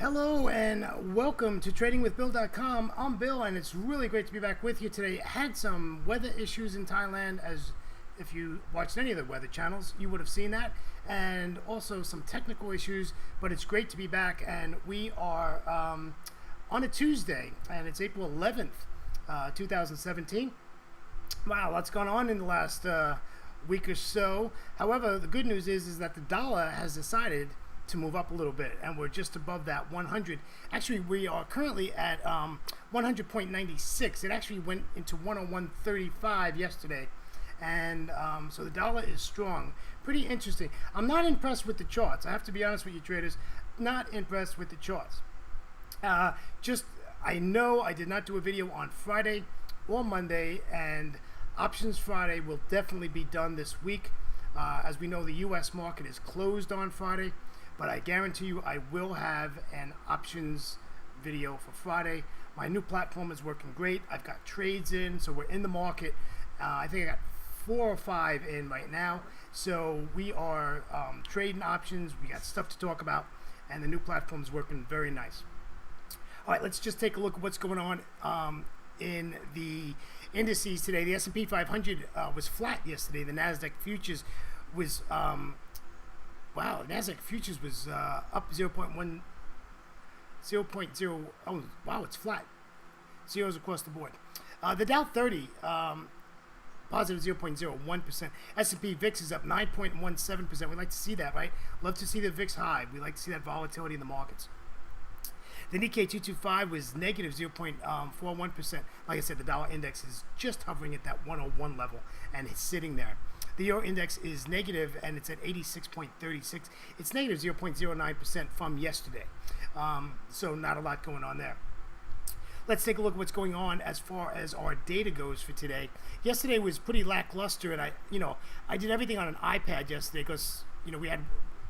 Hello and welcome to tradingwithbill.com. I'm Bill and it's really great to be back with you today. Had some weather issues in Thailand, as if you watched any of the weather channels you would have seen that, and also some technical issues, but it's great to be back. And we are on a Tuesday and it's April 11th 2017. Wow, lots gone on in the last week or so. However, the good news is that the dollar has decided to move up a little bit, and we're just above that 100. Actually, we are currently at 100.96. It actually went into 101.35 yesterday, and so the dollar is strong. Pretty interesting. I'm not impressed with the charts. I have to be honest with you, traders. Not impressed with the charts. I know I did not do a video on Friday or Monday, and Options Friday will definitely be done this week. As we know, the U.S. market is closed on Friday, but I guarantee you I will have an options video for Friday. My new platform is working great. I've got trades in, so we're in the market. I think I got 4 or 5 in right now. So we are trading options. We got stuff to talk about, and the new platform is working very nice. All right, let's just take a look at what's going on in the indices today. The S&P 500 was flat yesterday. The Nasdaq futures was wow, Nasdaq futures was up 0.0. Oh, wow, it's flat. Zeros across the board. The Dow 30 positive 0.01%. S&P VIX is up 9.17%. We like to see that, right? Love to see the VIX high. We like to see that volatility in the markets. The Nikkei 225 was negative 0.41%. Like I said, the dollar index is just hovering at that 101 level and it's sitting there. The Euro index is negative and it's at 86.36. It's negative 0.09% from yesterday. So not a lot going on there. Let's take a look at what's going on as far as our data goes for today. Yesterday was pretty lackluster, and I did everything on an iPad yesterday because we had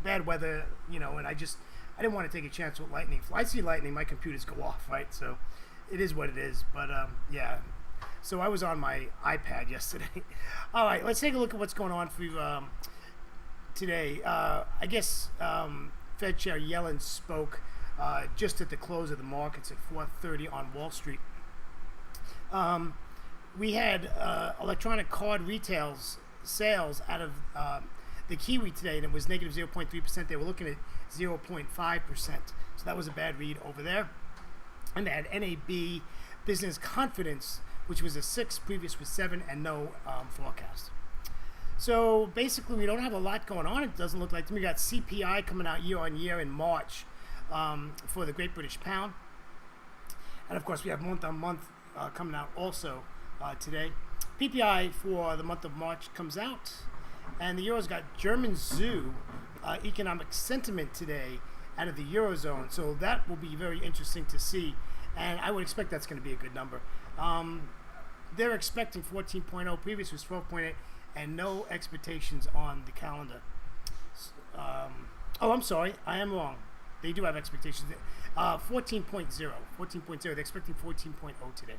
bad weather, and I didn't want to take a chance with lightning. If I see lightning, my computers go off, right? So it is what it is. But yeah, so I was on my iPad yesterday. All right, let's take a look at what's going on for today. I guess Fed Chair Yellen spoke just at the close of the markets at 4:30 on Wall Street. We had electronic card retail sales out of the Kiwi today, and it was negative 0.3%. They were looking at 0.5%. So that was a bad read over there. And they had NAB business confidence, which was a 6, previous was 7, and no forecast. So basically, we don't have a lot going on. It doesn't look like to me. We got CPI coming out year on year in March for the Great British Pound. And of course, we have month on month coming out also today. PPI for the month of March comes out. And the Euro's got German zoo economic sentiment today out of the Eurozone. So that will be very interesting to see. And I would expect that's going to be a good number. They're expecting 14.0. Previous was 12.8. And no expectations on the calendar. Oh, I'm sorry. I am wrong. They do have expectations. 14.0. 14.0. They're expecting 14.0 today.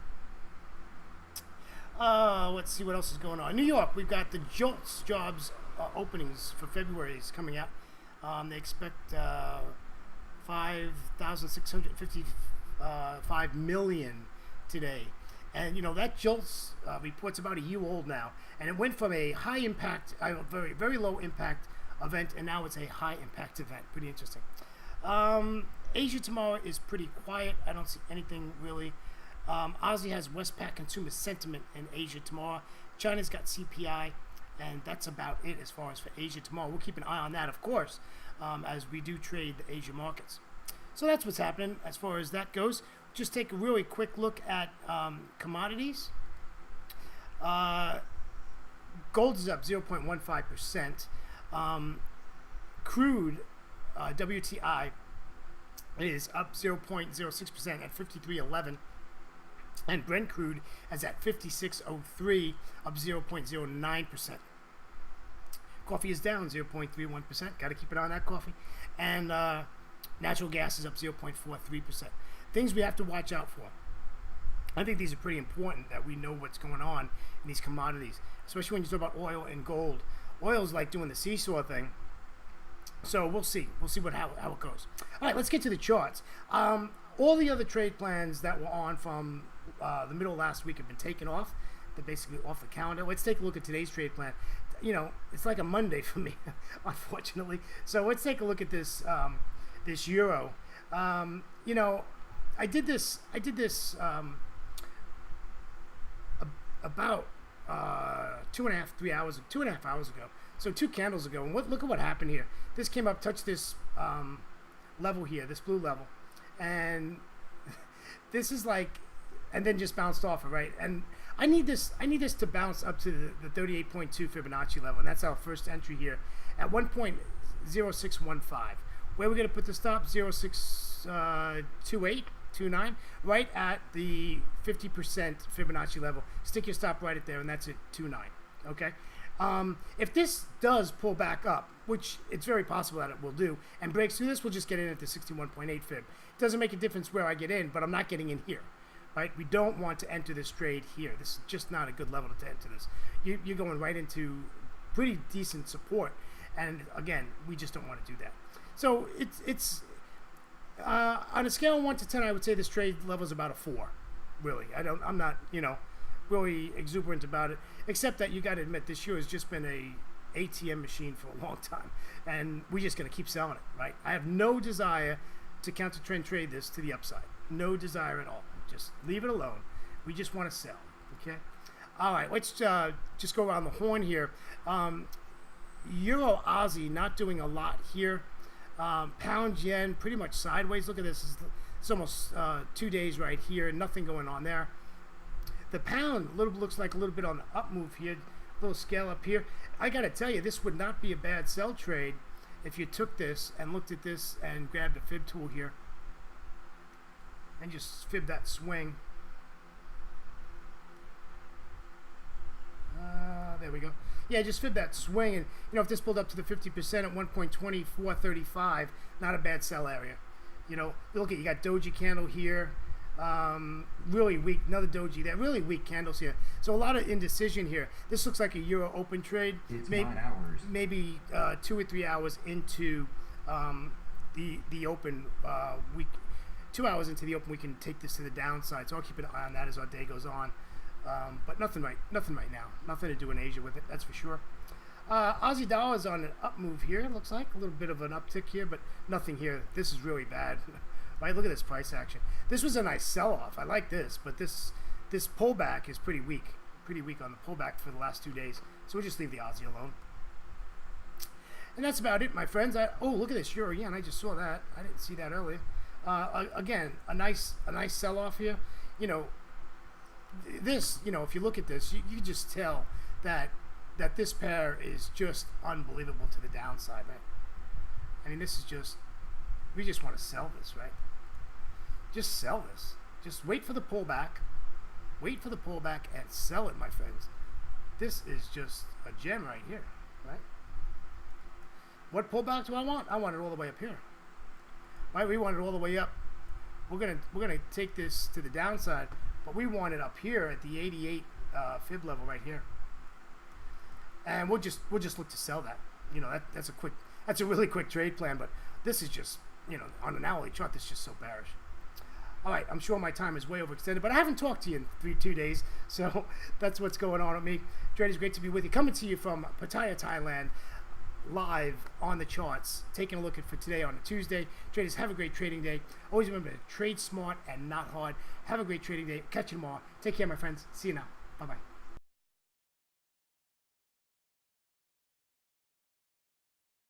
Let's see what else is going on. New York, we've got the JOLTS jobs openings for February is coming out. They expect 5,655 million today. And, that JOLTS report's about a year old now. And it went from a high impact, very, very low impact event, and now it's a high impact event. Pretty interesting. Asia tomorrow is pretty quiet. I don't see anything really. Aussie has Westpac consumer sentiment in Asia tomorrow. China's got CPI, and that's about it as far as for Asia tomorrow. We'll keep an eye on that, of course, as we do trade the Asia markets. So that's what's happening as far as that goes. Just take a really quick look at commodities. Gold is up 0.15%. Crude, WTI, is up 0.06% at 53.11. And Brent crude is at 56.03, up 0.09%. Coffee is down 0.31%. Got to keep an eye on that coffee. And natural gas is up 0.43%. Things we have to watch out for. I think these are pretty important that we know what's going on in these commodities, especially when you talk about oil and gold. Oil is like doing the seesaw thing. So we'll see. We'll see how it goes. All right, let's get to the charts. All the other trade plans that were on from the middle of last week have been taken off. They're basically off the calendar. Let's take a look at today's trade plan. You know, it's like a Monday for me, unfortunately. So let's take a look at this this euro. You know, I did this about 2.5 hours ago. So 2 candles ago. And look at what happened here. This came up, touched this level here, this blue level, and this is like, and then just bounced off it, right? And I need this to bounce up to the 38.2 Fibonacci level, and that's our first entry here at 1.0615. Where we're going to put the stop? 0.62829, right at the 50% Fibonacci level. Stick your stop right at there, and that's at 2.9. Okay. If this does pull back up, which it's very possible that it will do, and breaks through this, we'll just get in at the 61.8 fib. It doesn't make a difference where I get in, but I'm not getting in here. Right? We don't want to enter this trade here. This is just not a good level to enter this. You're going right into pretty decent support, and again, we just don't want to do that. So it's on a scale of 1 to 10, I would say this trade level is about a 4. Really, I'm not, you know, really exuberant about it, except that you got to admit this year has just been a ATM machine for a long time, and we're just going to keep selling it. Right? I have no desire to counter trend trade this to the upside. No desire at all. Just leave it alone. We just want to sell. Okay. All right. Let's just go around the horn here. Euro Aussie not doing a lot here. Pound yen pretty much sideways. Look at this. It's almost 2 days right here. Nothing going on there. The pound looks like a little bit on the up move here. A little scale up here. I got to tell you, this would not be a bad sell trade if you took this and looked at this and grabbed a fib tool here and just fib that swing. There we go. Yeah, just fib that swing, and you know, if this pulled up to the 50% at 1.2435, not a bad sell area. You know, look at, you got doji candle here, really weak, another doji there, really weak candles here. So a lot of indecision here. This looks like a euro open trade. It's 9 hours. Maybe 2 or 3 hours into the open week. 2 hours into the open, we can take this to the downside. So I'll keep an eye on that as our day goes on. But nothing right now. Nothing to do in Asia with it, that's for sure. Aussie dollar is on an up move here. It looks like a little bit of an uptick here, but nothing here. This is really bad. Right? Look at this price action. This was a nice sell-off. I like this, but this pullback is pretty weak. Pretty weak on the pullback for the last 2 days. So we'll just leave the Aussie alone. And that's about it, my friends. Oh, look at this euro yen. I just saw that. I didn't see that earlier. Again, a nice sell-off here. You know, this, you know, if you look at this, you can just tell that this pair is just unbelievable to the downside, right? I mean, this is just, we just want to sell this, right? Just sell this. Just wait for the pullback. Wait for the pullback and sell it, my friends. This is just a gem right here, right? What pullback do I want? I want it all the way up here. Right? We want it all the way up. We're gonna take this to the downside, but we want it up here at the 88 fib level right here, and we'll just look to sell that. You know, that's a really quick trade plan, but this is just, you know, on an hourly chart, this is just so bearish. All right, I'm sure my time is way overextended, but I haven't talked to you in 2 days, so that's what's going on with me. Traders, great to be with you. Coming to you from Pattaya, Thailand, live on the charts, taking a look at for today on a Tuesday. Traders, have a great trading day. Always remember to trade smart and not hard. Have a great trading day. Catch you tomorrow. Take care, my friends. See you now. Bye-bye.